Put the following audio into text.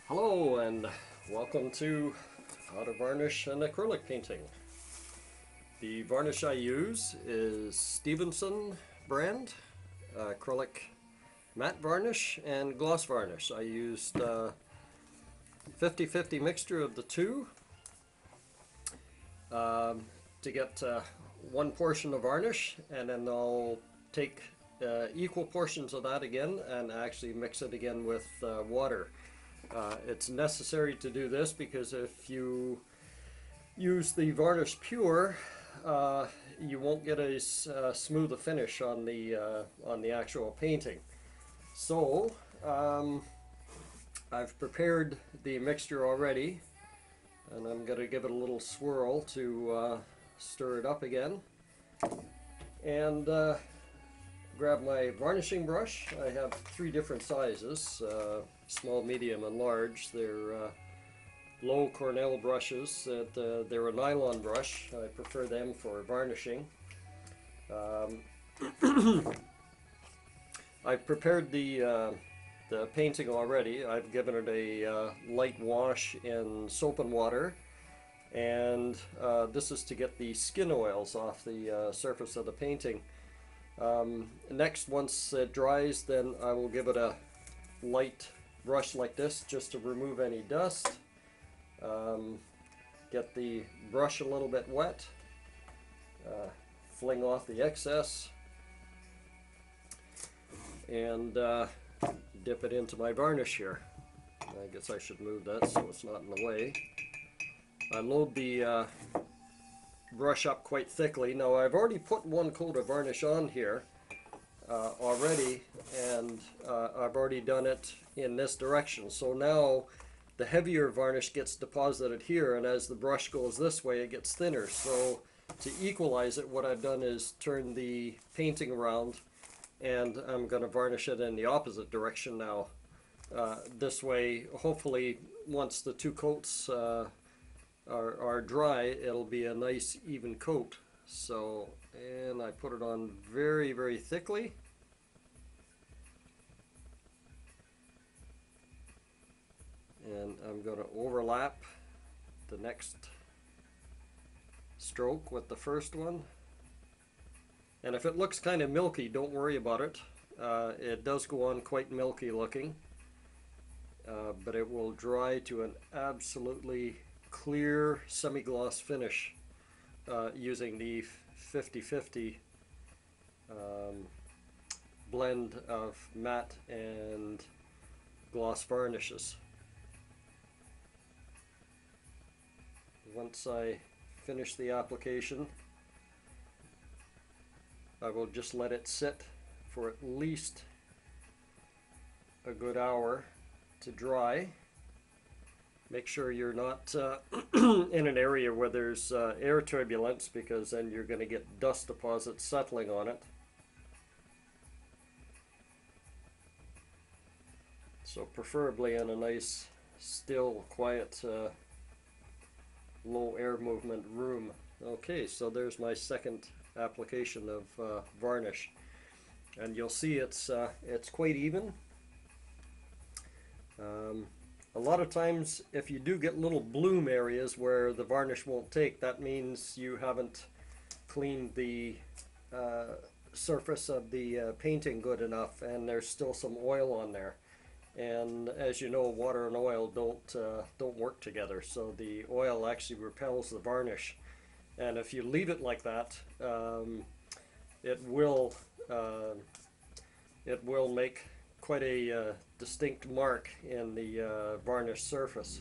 Hello and welcome to how to varnish an acrylic painting. The varnish I use is Stevenson brand acrylic matte varnish and gloss varnish. I used 50-50 mixture of the two to get one portion of varnish, and then I'll take equal portions of that again and actually mix it again with water. It's necessary to do this because if you use the varnish pure, you won't get a smooth a finish on the actual painting. So I've prepared the mixture already, and I'm going to give it a little swirl to stir it up again. And grab my varnishing brush. I have three different sizes, small, medium, and large. They're low Cornell brushes. They're a nylon brush. I prefer them for varnishing. I've prepared the painting already. I've given it a light wash in soap and water, and this is to get the skin oils off the surface of the painting. Next, once it dries, then I will give it a light brush like this just to remove any dust. Get the brush a little bit wet, fling off the excess, and dip it into my varnish here. I guess I should move that so it's not in the way. I load the brush up quite thickly. Now I've already put one coat of varnish on here already, and I've already done it in this direction. So now the heavier varnish gets deposited here, and as the brush goes this way it gets thinner. So to equalize it, what I've done is turn the painting around, and I'm going to varnish it in the opposite direction now. This way, hopefully, once the two coats are dry, it'll be a nice even coat. So, and I put it on very, very thickly. And I'm going to overlap the next stroke with the first one. And if it looks kind of milky, don't worry about it. It does go on quite milky looking, but it will dry to an absolutely clear semi-gloss finish using the 50-50 blend of matte and gloss varnishes. Once I finish the application, I will just let it sit for at least a good hour to dry. Make sure you're not in an area where there's air turbulence, because then you're going to get dust deposits settling on it. So preferably in a nice, still, quiet, low air movement room. Okay, so there's my second application of varnish, and you'll see it's quite even. A lot of times, if you do get little bloom areas where the varnish won't take, that means you haven't cleaned the surface of the painting good enough, and there's still some oil on there. And as you know, water and oil don't work together, so the oil actually repels the varnish. And if you leave it like that, it will make quite a distinct mark in the varnish surface.